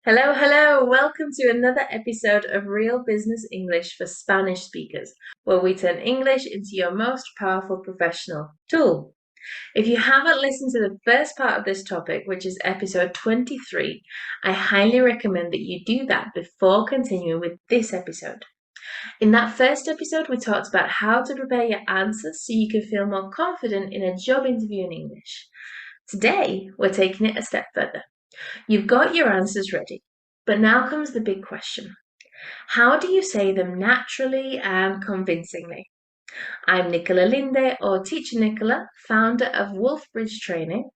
Hello, hello. Welcome to another episode of Real Business English for Spanish speakers, where we turn English into your most powerful professional tool. If you haven't listened to the first part of this topic, which is episode 23, I highly recommend that you do that before continuing with this episode. In that first episode, we talked about how to prepare your answers so you can feel more confident in a job interview in English. Today, we're taking it a step further. You've got your answers ready, but now comes the big question. How do you say them naturally and convincingly? I'm Nicola Linde, or Teacher Nicola, founder of Wolfbridge Training,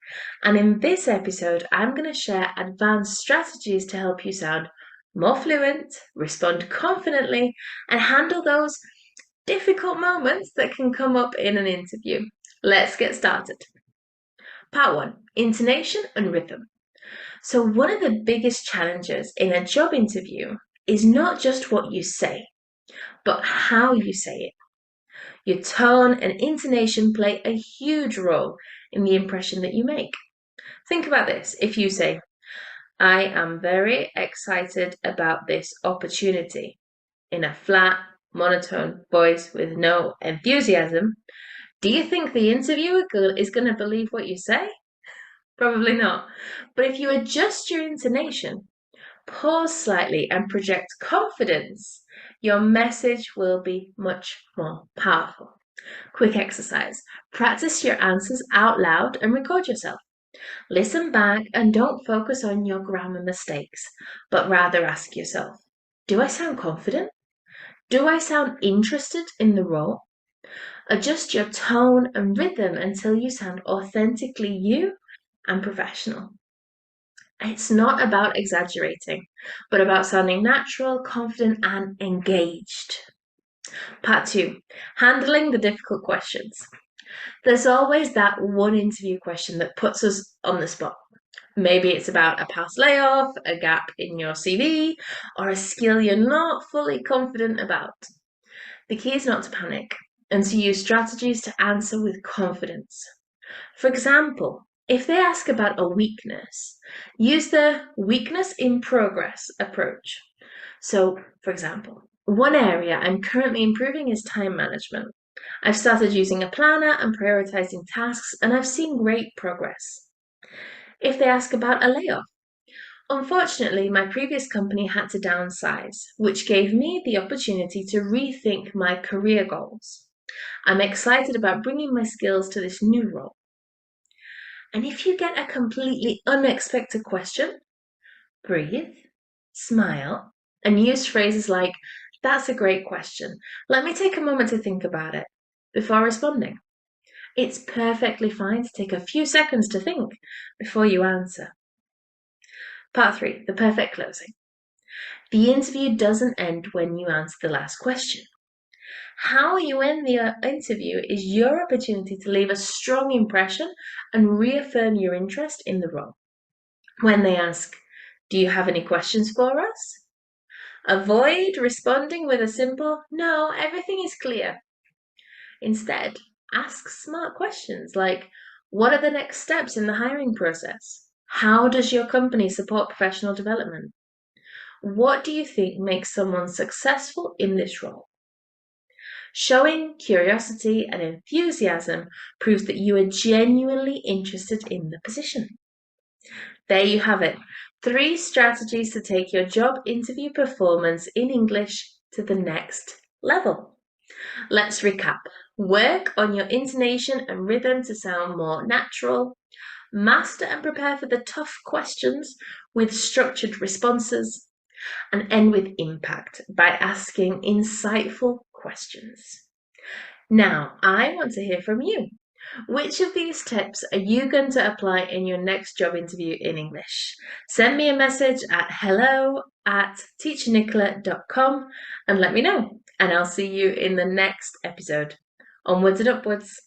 and in this episode, I'm going to share advanced strategies to help you sound more fluent, respond confidently, and handle those difficult moments that can come up in an interview. Let's get started. Part 1, Intonation and Rhythm. So, one of the biggest challenges in a job interview is not just what you say, but how you say it. Your tone and intonation play a huge role in the impression that you make. Think about this. If you say, I am very excited about this opportunity, in a flat, monotone voice with no enthusiasm, do you think the interviewer is going to believe what you say? Probably not. But if you adjust your intonation, pause slightly and project confidence, your message will be much more powerful. Quick exercise. Practice your answers out loud and record yourself. Listen back and don't focus on your grammar mistakes, but rather ask yourself, do I sound confident? Do I sound interested in the role? Adjust your tone and rhythm until you sound authentically you and professional. It's not about exaggerating, but about sounding natural, confident, and engaged. Part 2, handling the difficult questions. There's always that one interview question that puts us on the spot. Maybe it's about a past layoff, a gap in your CV, or a skill you're not fully confident about. The key is not to panic and to use strategies to answer with confidence. For example, if they ask about a weakness, use the weakness in progress approach. So, for example, one area I'm currently improving is time management. I've started using a planner and prioritizing tasks, and I've seen great progress. If they ask about a layoff, unfortunately, my previous company had to downsize, which gave me the opportunity to rethink my career goals. I'm excited about bringing my skills to this new role. And if you get a completely unexpected question, breathe, smile, and use phrases like, that's a great question. Let me take a moment to think about it before responding. It's perfectly fine to take a few seconds to think before you answer. Part 3, the perfect closing. The interview doesn't end when you answer the last question. How you end the interview is your opportunity to leave a strong impression and reaffirm your interest in the role. When they ask, do you have any questions for us? Avoid responding with a simple, no, everything is clear. Instead, ask smart questions like, what are the next steps in the hiring process? How does your company support professional development? What do you think makes someone successful in this role? Showing curiosity and enthusiasm proves that you are genuinely interested in the position. There you have it. 3 strategies to take your job interview performance in English to the next level. Let's recap. Work on your intonation and rhythm to sound more natural. Master and prepare for the tough questions with structured responses. And end with impact by asking insightful questions. Now, I want to hear from you. Which of these tips are you going to apply in your next job interview in English? Send me a message at hello@teachernicola.com and let me know. And I'll see you in the next episode. Onwards and upwards.